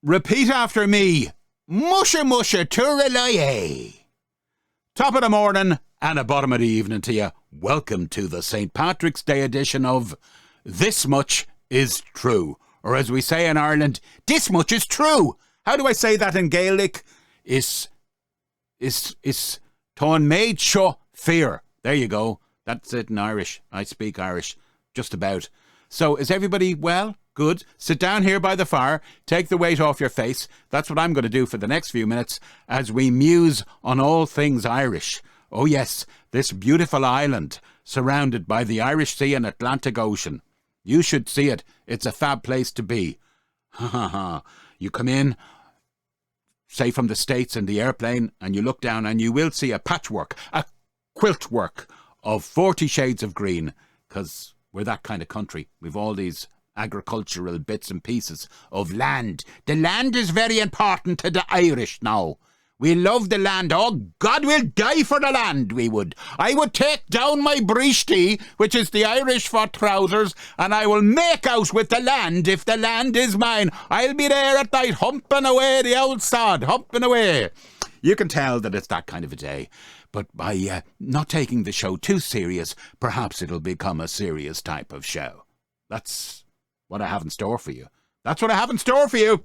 Repeat after me. Musha musha turelay. Top of the morning and a bottom of the evening to you. Welcome to the St. Patrick's Day edition of This Much Is True. Or as we say in Ireland, this much is true. How do I say that in Gaelic? Is Táin méid seo fear. There you go. That's it in Irish. I speak Irish. Just about. So is everybody well? Good. Sit down here by the fire. Take the weight off your face. That's what I'm going to do for the next few minutes as we muse on all things Irish. Oh yes, this beautiful island surrounded by the Irish Sea and Atlantic Ocean. You should see it. It's a fab place to be. Ha ha ha. You come in, say from the States in the airplane, and you look down and you will see a patchwork, a quilt work of 40 shades of green, because we're that kind of country. We've all these agricultural bits and pieces of land. The land is very important to the Irish now. We love the land. Oh, God, we'll die for the land, we would. I would take down my breechty, which is the Irish for trousers, and I will make out with the land if the land is mine. I'll be there at night, humping away the old sod, humping away. You can tell that it's that kind of a day. But by not taking the show too serious, perhaps it'll become a serious type of show. That's what I have in store for you. That's what I have in store for you.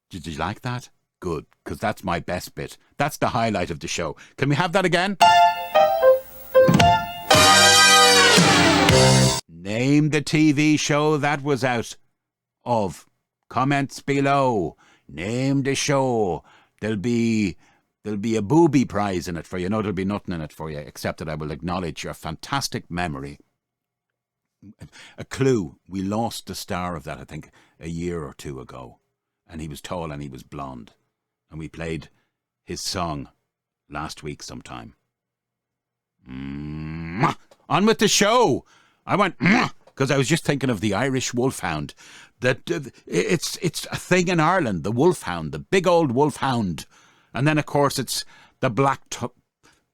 Did you like that? Good, because that's my best bit. That's the highlight of the show. Can we have that again? Name the TV show that was out of. Comments below. Name the show. There'll be a booby prize in it for you. No, there'll be nothing in it for you, except that I will acknowledge your fantastic memory. A clue. We lost the star of that, I think, a year or two ago. And he was tall and he was blonde. And we played his song last week sometime. On with the show. I went, because I was just thinking of the Irish wolfhound. That it's a thing in Ireland, the wolfhound, the big old wolfhound. And then, of course, it's the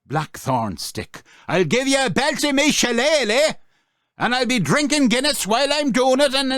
blackthorn stick. I'll give you a belt of me shillelagh, and I'll be drinking Guinness while I'm doing it, and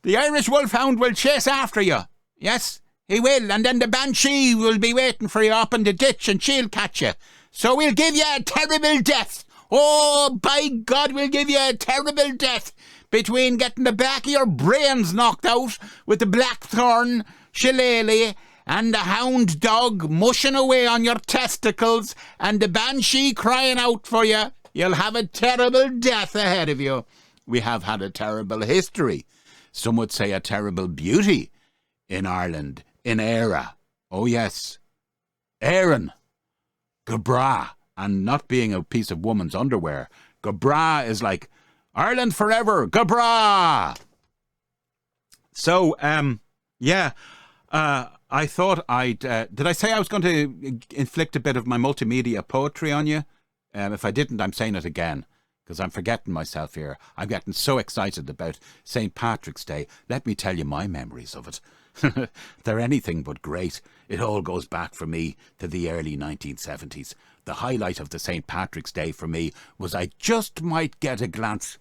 the Irish wolfhound will chase after you. Yes, he will, and then the banshee will be waiting for you up in the ditch, and she'll catch you. So we'll give you a terrible death. Oh, by God, we'll give you a terrible death between getting the back of your brains knocked out with the blackthorn shillelagh and the hound dog mushing away on your testicles and the banshee crying out for you. You'll have a terrible death ahead of you. We have had a terrible history. Some would say a terrible beauty in Ireland, in Éire. Oh yes, Éireann, Gabra, and not being a piece of woman's underwear. Gabra is like Ireland forever, Gabra. So, I thought did I say I was going to inflict a bit of my multimedia poetry on you? If I didn't, I'm saying it again, because I'm forgetting myself here. I'm getting so excited about St. Patrick's Day. Let me tell you my memories of it. They're anything but great. It all goes back for me to the early 1970s. The highlight of the St. Patrick's Day for me was I just might get a glance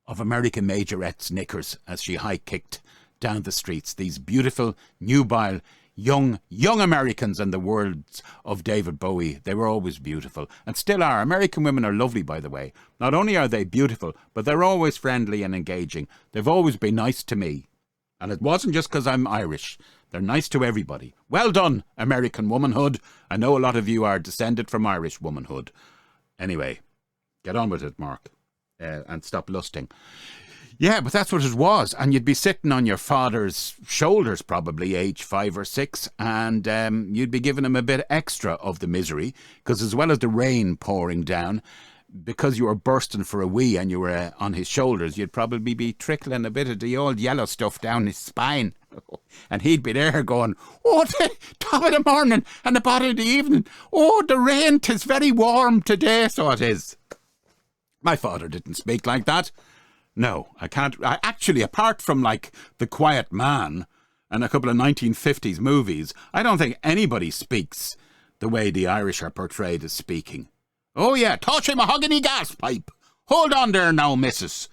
of American Majorette's knickers as she high-kicked down the streets. These beautiful, nubile, young Americans, in the words of David Bowie. They were always beautiful, and still are. American women are lovely, by the way. Not only are they beautiful, but they're always friendly and engaging. They've always been nice to me. And it wasn't just because I'm Irish. They're nice to everybody. Well done, American womanhood. I know a lot of you are descended from Irish womanhood. Anyway, get on with it, Mark, and stop lusting. Yeah, but that's what it was. And you'd be sitting on your father's shoulders, probably age 5 or 6, and you'd be giving him a bit extra of the misery, because as well as the rain pouring down, because you were bursting for a wee and you were on his shoulders, you'd probably be trickling a bit of the old yellow stuff down his spine. And he'd be there going, oh, the top of the morning and the bottom of the evening. Oh, the rain, 'tis very warm today, so it is. My father didn't speak like that. No, I can't. Actually, apart from like The Quiet Man and a couple of 1950s movies, I don't think anybody speaks the way the Irish are portrayed as speaking. Oh yeah, touch a mahogany gas pipe. Hold on there now, missus.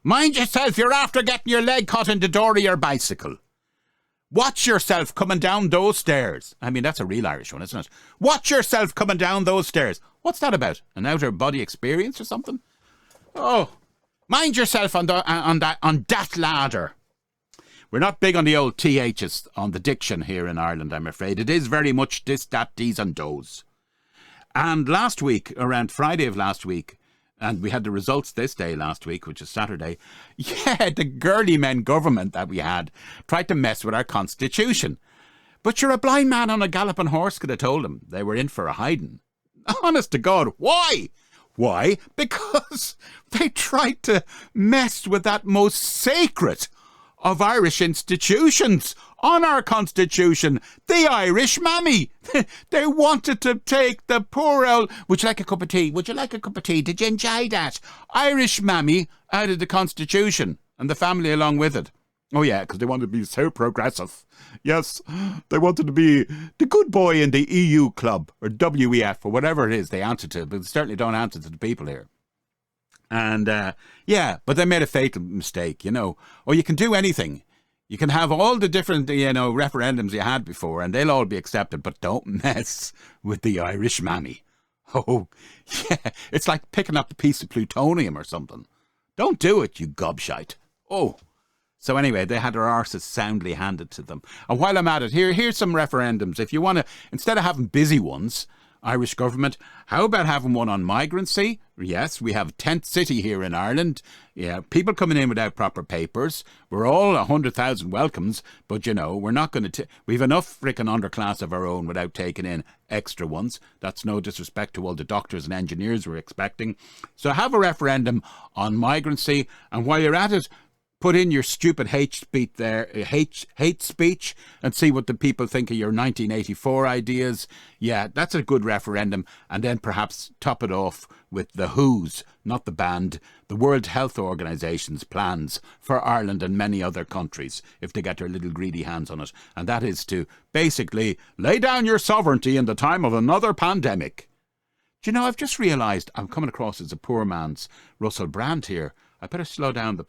Mind yourself, you're after getting your leg cut in the door of your bicycle. Watch yourself coming down those stairs. I mean, that's a real Irish one, isn't it? Watch yourself coming down those stairs. What's that about? An outer body experience or something? Oh, mind yourself on that ladder. We're not big on the old THs on the diction here in Ireland, I'm afraid. It is very much this, that, these and those. And last week, around Friday of last week, and we had the results this day last week, which is Saturday, yeah, the girly men government that we had tried to mess with our constitution. But you're a blind man on a galloping horse could have told them they were in for a hiding. Honest to God, why? Why? Because they tried to mess with that most sacred of Irish institutions on our constitution, the Irish mammy. They wanted to take the poor old, would you like a cup of tea? Would you like a cup of tea? Did you enjoy that? Irish mammy out of the constitution and the family along with it. Oh yeah, because they wanted to be so progressive. Yes, they wanted to be the good boy in the EU club or WEF or whatever it is they answer to, but they certainly don't answer to the people here. And yeah, but they made a fatal mistake, you know. Or you can do anything. You can have all the different, referendums you had before and they'll all be accepted, but don't mess with the Irish mammy. Oh, yeah, it's like picking up a piece of plutonium or something. Don't do it, you gobshite. Oh. So anyway, they had their arses soundly handed to them. And while I'm at it, here's some referendums. If you want to, instead of having busy ones, Irish government, how about having one on migrancy? Yes, we have tent city here in Ireland. Yeah, people coming in without proper papers. We're all 100,000 welcomes, but we're not going to... We've enough frickin' underclass of our own without taking in extra ones. That's no disrespect to all the doctors and engineers we're expecting. So have a referendum on migrancy, and while you're at it, put in your stupid hate speech there, hate speech, and see what the people think of your 1984 ideas. Yeah, that's a good referendum. And then perhaps top it off with the WHO's, not the band, the World Health Organization's plans for Ireland and many other countries, if they get their little greedy hands on it. And that is to basically lay down your sovereignty in the time of another pandemic. Do you know, I've just realised I'm coming across as a poor man's Russell Brand here. I better slow down the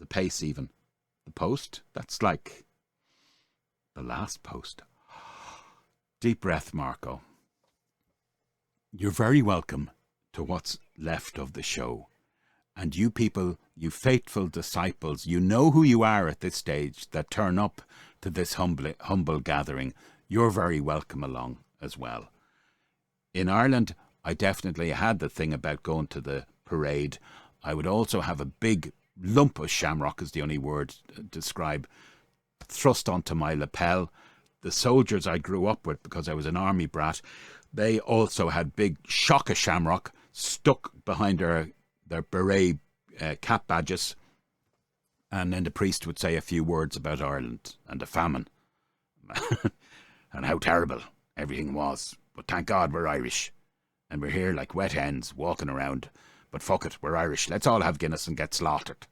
pace even. The post, that's like the last post. Deep breath, Marco. You're very welcome to what's left of the show. And you people, you faithful disciples, you know who you are at this stage that turn up to this humble gathering. You're very welcome along as well. In Ireland, I definitely had the thing about going to the parade. I would also have a big lump of shamrock, is the only word to describe, thrust onto my lapel. The soldiers I grew up with, because I was an army brat, they also had big shock of shamrock stuck behind their beret cap badges. And then the priest would say a few words about Ireland and the famine and how terrible everything was. But thank God we're Irish and we're here like wet hens walking around. But fuck it, we're Irish. Let's all have Guinness and get slaughtered.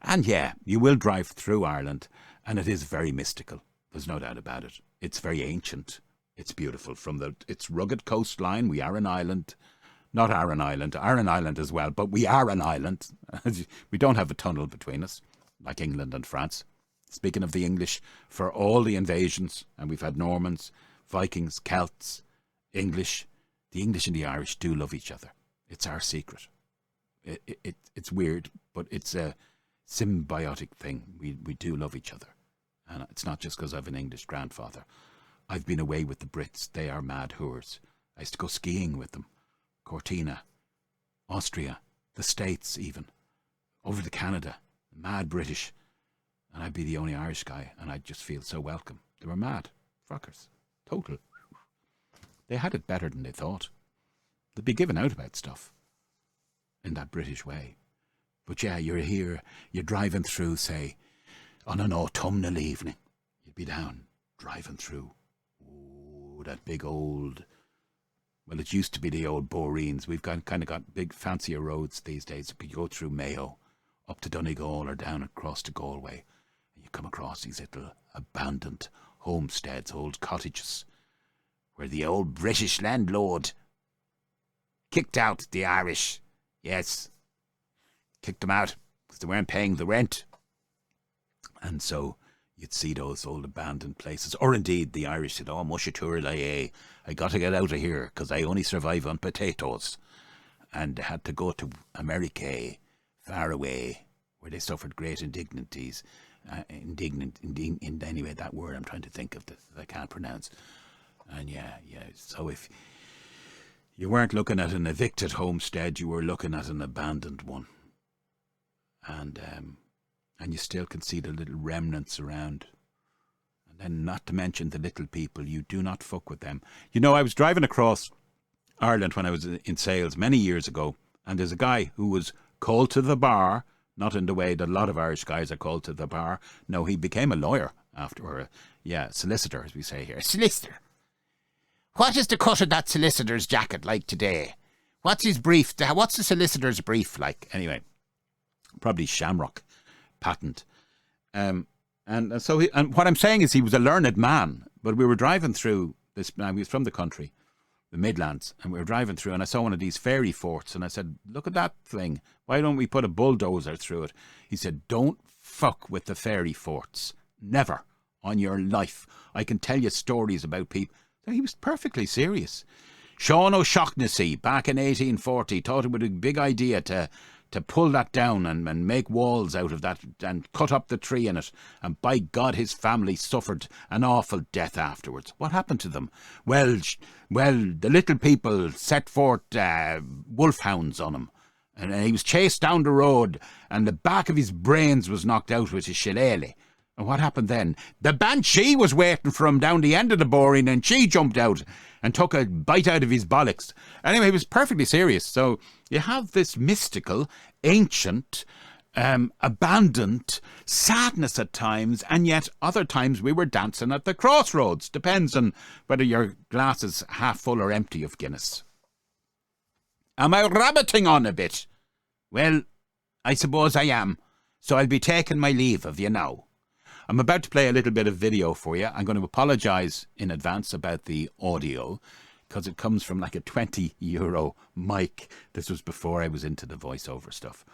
And yeah, you will drive through Ireland, and it is very mystical. There's no doubt about it. It's very ancient. It's beautiful. From its rugged coastline, we are an island. Not Aran Island as well, but we are an island. We don't have a tunnel between us, like England and France. Speaking of the English, for all the invasions, and we've had Normans, Vikings, Celts, English, the English and the Irish do love each other. It's our secret. It's weird, but it's a symbiotic thing. We do love each other. And it's not just because I have an English grandfather. I've been away with the Brits. They are mad whores. I used to go skiing with them. Cortina, Austria, the States even, over to Canada. Mad British. And I'd be the only Irish guy, and I'd just feel so welcome. They were mad. Fuckers. Total. They had it better than they thought. They'd be giving out about stuff in that British way. But yeah, you're here, you're driving through, say, on an autumnal evening. You'd be down, driving through. Oh, that big old... Well, it used to be the old Boreens. We've kind of got big, fancier roads these days. You go through Mayo, up to Donegal or down across to Galway. And you come across these little abandoned homesteads, old cottages, where the old British landlord kicked out the Irish. Yes. kicked them out because they weren't paying the rent. And so you'd see those old abandoned places. Or indeed, the Irish said, oh, mushatura I got to get out of here because I only survive on potatoes. And they had to go to America, far away, where they suffered great indignities. Anyway, that word I'm trying to think of that I can't pronounce. And yeah. So if you weren't looking at an evicted homestead, you were looking at an abandoned one. And you still can see the little remnants around. And then not to mention the little people, you do not fuck with them. You know, I was driving across Ireland when I was in sales many years ago, and there's a guy who was called to the bar, not in the way that a lot of Irish guys are called to the bar. No, he became a lawyer after, solicitor, as we say here. Solicitor. What is the cut of that solicitor's jacket like today? What's his brief? What's the solicitor's brief like? Anyway, probably Shamrock patent. And what I'm saying is he was a learned man, but we were driving through this, he was from the country, the Midlands, and we were driving through, and I saw one of these fairy forts, and I said, look at that thing. Why don't we put a bulldozer through it? He said, don't fuck with the fairy forts. Never on your life. I can tell you stories about people. So he was perfectly serious. Sean O'Shaughnessy, back in 1840, thought it was a big idea to pull that down and make walls out of that and cut up the tree in it. And by God, his family suffered an awful death afterwards. What happened to them? Well, the little people set forth wolfhounds on him. And he was chased down the road and the back of his brains was knocked out with a shillelagh. And what happened then? The banshee was waiting for him down the end of the boring and she jumped out and took a bite out of his bollocks. Anyway, he was perfectly serious. So you have this mystical, ancient, abandoned sadness at times, and yet other times we were dancing at the crossroads. Depends on whether your glass is half full or empty of Guinness. Am I rabbiting on a bit? Well, I suppose I am. So I'll be taking my leave of you now. I'm about to play a little bit of video for you. I'm going to apologise in advance about the audio because it comes from like a €20 mic. This was before I was into the voiceover stuff.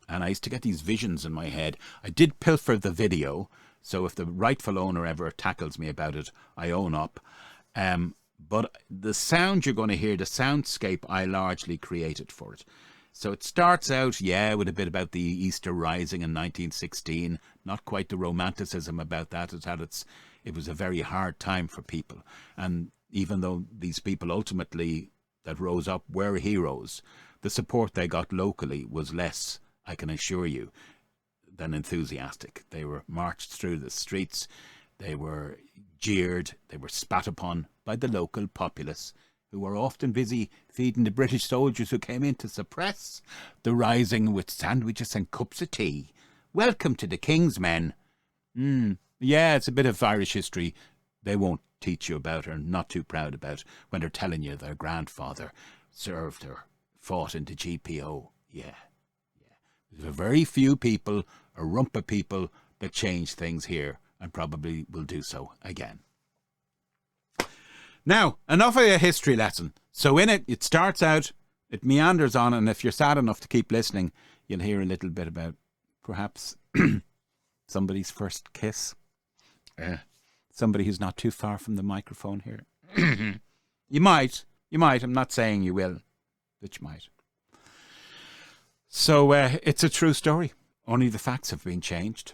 And I used to get these visions in my head. I did pilfer the video, so if the rightful owner ever tackles me about it, I own up. But the sound you're going to hear, the soundscape, I largely created for it. So it starts out, with a bit about the Easter Rising in 1916. Not quite the romanticism about that. It was a very hard time for people. And even though these people ultimately that rose up were heroes, the support they got locally was less, I can assure you, than enthusiastic. They were marched through the streets. They were jeered. They were spat upon by the local populace, who were often busy feeding the British soldiers who came in to suppress the rising with sandwiches and cups of tea. Welcome to the King's Men. It's a bit of Irish history they won't teach you about or not too proud about when they're telling you their grandfather served or fought in the GPO. There are very few people, a rump of people, that change things here and probably will do so again. Now, enough of a history lesson. So in it starts out, it meanders on, and if you're sad enough to keep listening, you'll hear a little bit about perhaps somebody's first kiss. Somebody who's not too far from the microphone here. You might. I'm not saying you will, but you might. So it's a true story. Only the facts have been changed.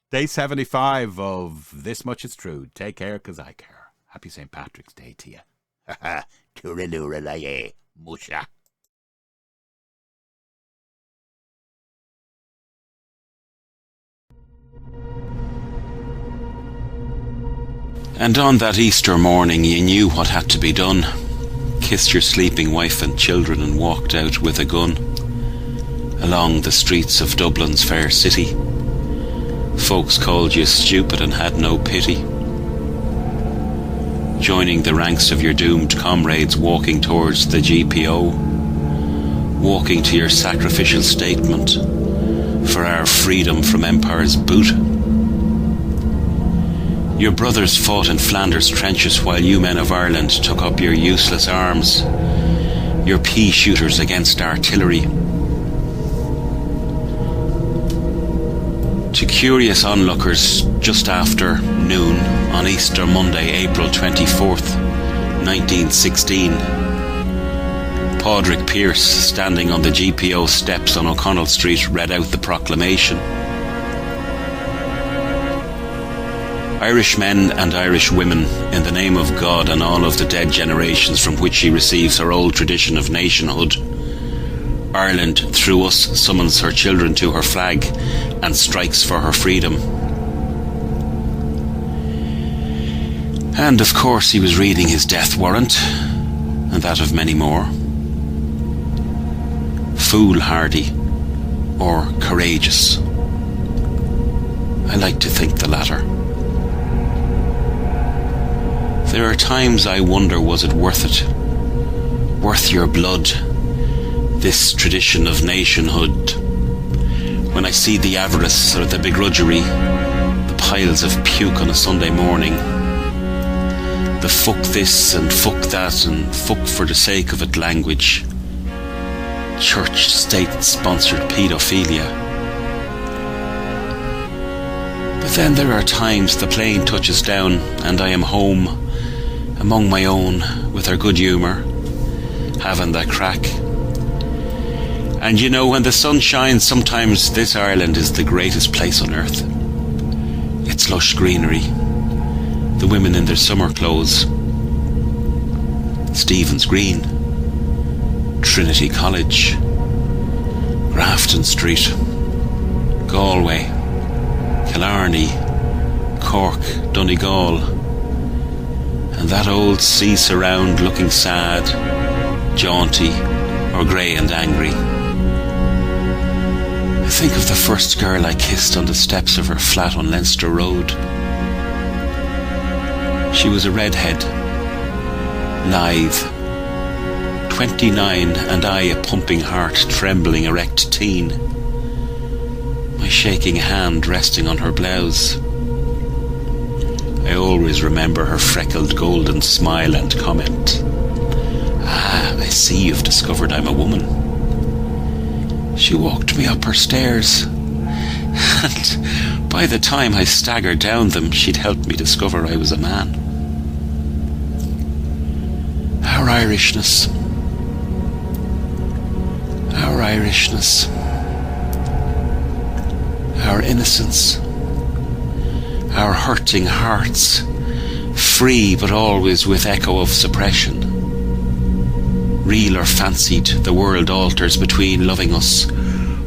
Day 75 of This Much Is True. Take care, 'cause I care. Happy St. Patrick's Day to you. Ha ha. Tooraloo-la-la-yay. Musha. And on that Easter morning you knew what had to be done. Kissed your sleeping wife and children and walked out with a gun along the streets of Dublin's fair city. Folks called you stupid and had no pity. Joining the ranks of your doomed comrades walking towards the GPO, walking to your sacrificial statement for our freedom from Empire's boot. Your brothers fought in Flanders trenches while you men of Ireland took up your useless arms, your pea shooters against artillery. To curious onlookers, just after noon on Easter Monday, April 24th, 1916, Pádraig Pearse, standing on the GPO steps on O'Connell Street, read out the proclamation. Irish men and Irish women, in the name of God and all of the dead generations from which she receives her old tradition of nationhood, Ireland, through us, summons her children to her flag and strikes for her freedom. And of course he was reading his death warrant, and that of many more. Foolhardy or courageous. I like to think the latter. There are times I wonder, was it worth it? Worth your blood? This tradition of nationhood. When I see the avarice or the begrudgery, the piles of puke on a Sunday morning, the fuck this and fuck that and fuck for the sake of it language, church state-sponsored paedophilia. But then there are times the plane touches down and I am home among my own with our good humour, having that crack. And you know, when the sun shines, sometimes this Ireland is the greatest place on earth. Its lush greenery, the women in their summer clothes, Stephen's Green, Trinity College, Grafton Street, Galway, Killarney, Cork, Donegal, and that old sea surround looking sad, jaunty, or grey and angry. I think of the first girl I kissed on the steps of her flat on Leinster Road. She was a redhead, lithe, 29, and I a pumping heart, trembling erect teen, my shaking hand resting on her blouse. I always remember her freckled golden smile and comment, "Ah, I see you've discovered I'm a woman." She walked me up her stairs, and by the time I staggered down them, she'd helped me discover I was a man. Our Irishness, our innocence, our hurting hearts, free but always with echo of suppression. Real or fancied, the world alters between loving us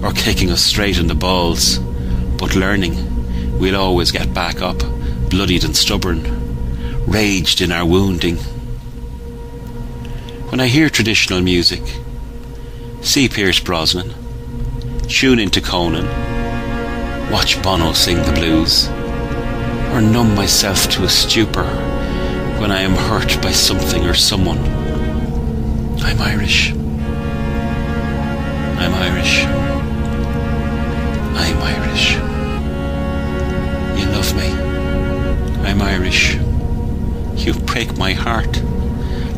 or kicking us straight in the balls, but learning, we'll always get back up, bloodied and stubborn, raged in our wounding. When I hear traditional music, see Pierce Brosnan, tune into Conan, watch Bono sing the blues, or numb myself to a stupor when I am hurt by something or someone, I'm Irish. I'm Irish. I'm Irish. You love me. I'm Irish. You break my heart.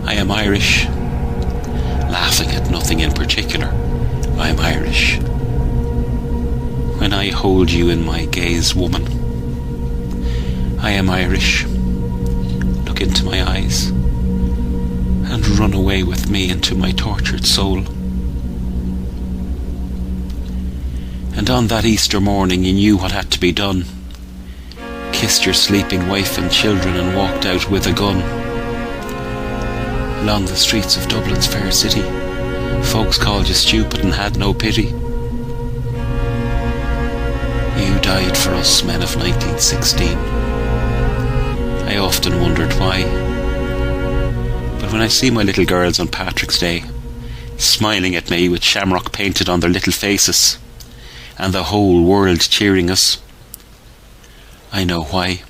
I am Irish. Laughing at nothing in particular, I'm Irish. When I hold you in my gaze, woman, I am Irish. Look into my eyes and run away with me into my tortured soul. And on that Easter morning you knew what had to be done. Kissed your sleeping wife and children and walked out with a gun. Along the streets of Dublin's fair city, folks called you stupid and had no pity. You died for us, men of 1916. I often wondered why. But when I see my little girls on Patrick's Day, smiling at me with shamrock painted on their little faces, and the whole world cheering us, I know why.